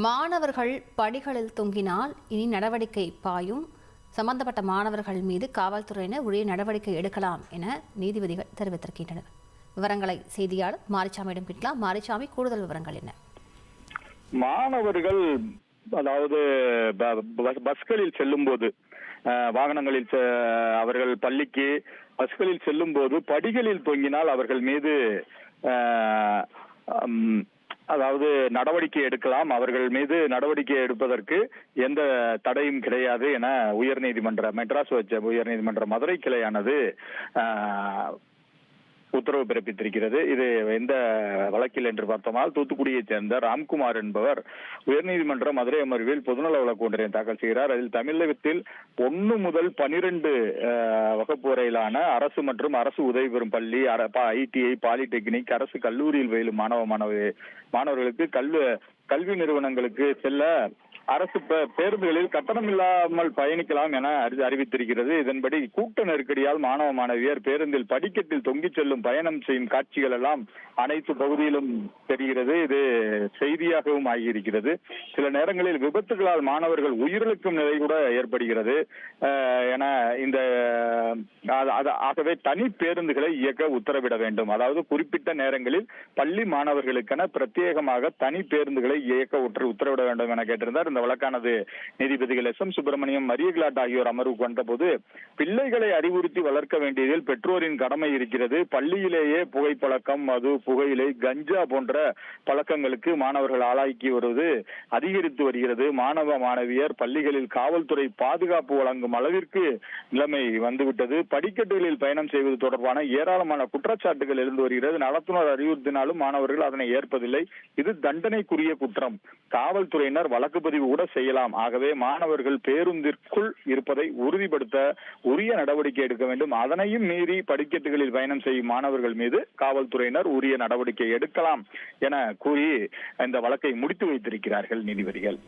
மாணவர்கள் படிகளில் தொங்கினால் இனி நடவடிக்கை பாயும். சம்பந்தப்பட்ட மாணவர்கள் மீது காவல்துறையினர் உரிய நடவடிக்கை எடுக்கலாம் என நீதிபதிகள் தெரிவித்திருக்கின்றனர். விவரங்களை செய்தியாளர் மாரிச்சாமியிடம் கேட்கலாம். மாரிச்சாமி, கூடுதல் விவரங்கள் என்ன? மாணவர்கள் அதாவது பஸ்களில் செல்லும் போது, வாகனங்களில் அவர்கள் பள்ளிக்கு பஸ்களில் செல்லும் போது படிகளில் தொங்கினால் அவர்கள் மீது அதாவது நடவடிக்கை எடுக்கலாம். அவர்கள் மீது நடவடிக்கை எடுப்பதற்கு எந்த தடையும் கிடையாது என மெட்ராஸ் உயர்நீதிமன்ற மதுரை கிளையானது உத்தரவு பிறப்பித்திருக்கிறது. இது எந்த வழக்கில் என்று பார்த்தோமால், தூத்துக்குடியைச் சேர்ந்த ராம்குமார் என்பவர் உயர்நீதிமன்ற மதுரை அமர்வில் பொதுநல வழக்கு ஒன்றை தாக்கல் செய்கிறார். அதில் தமிழகத்தில் 1 முதல் 12 வகுப்பு வரையிலான அரசு மற்றும் அரசு உதவி பெறும் பள்ளி, ITI, பாலிடெக்னிக், அரசு கல்லூரியில் பயிலும் மாணவர்களுக்கு கல்வி நிறுவனங்களுக்கு செல்ல அரசு பேருந்துகளில் கட்டணம் இல்லாமல் பயணிக்கலாம் என அறிவித்திருக்கிறது. இதன்படி கூட்ட நெருக்கடியால் மாணவ மாணவியர் பேருந்தில் படிக்கட்டில் தொங்கிச் செல்லும் பயணம் செய்யும் காட்சிகள் எல்லாம் அனைத்து பகுதியிலும் தெரிகிறது. இது செய்தியாகவும் ஆகியிருக்கிறது. சில நேரங்களில் விபத்துகளால் மாணவர்கள் உயிரிழக்கும் நிலை கூட ஏற்படுகிறது என ஆகவே தனி பேருந்துகளை இயக்க உத்தரவிட வேண்டும். அதாவது குறிப்பிட்ட நேரங்களில் பள்ளி மாணவர்களுக்கென பிரத்யேகமாக தனி பேருந்துகளை இயக்க உத்தரவிட வேண்டும் என கேட்டிருந்தார். இந்த வழக்கானது நீதிபதிகள் SM சுப்பிரமணியம், மரியகிலாட் ஆகியோர் அமர்வுக்கு வந்தபோது, பிள்ளைகளை அறிவுறுத்தி வளர்க்க வேண்டியதில் பெற்றோரின் கடமை இருக்கிறது. பள்ளியிலேயே புகைப்பழக்கம், மது, புகையிலை, கஞ்சா போன்ற பழக்கங்களுக்கு மாணவர்கள் ஆளாக்கி வருவது அதிகரித்து வருகிறது. மாணவ மாணவியர் பள்ளிகளில் காவல்துறை பாதுகாப்பு வழங்கும் அளவிற்கு நிலைமை வந்துவிட்டது. படிக்கட்டுகளில் பயணம் செய்வது தொடர்பான ஏராளமான குற்றச்சாட்டுகள் எழுந்து வருகிறது. நடத்துனர் அறிவுறுத்தினாலும் மாணவர்கள் அதனை ஏற்பதில்லை. இது தண்டனைக்குரிய குற்றம். காவல்துறையினர் வழக்கு பதிவு கூட செய்யலாம். ஆகவே மாணவர்கள் பேருந்திற்குள் இருப்பதை உறுதிப்படுத்த உரிய நடவடிக்கை எடுக்க வேண்டும். அதனையும் மீறி படிக்கட்டுகளில் பயணம் செய்யும் மாணவர்கள் மீது காவல்துறையினர் உரிய நடவடிக்கை எடுக்கலாம் என கூறி இந்த வழக்கை முடித்து வைத்திருக்கிறார்கள் நீதிபதிகள்.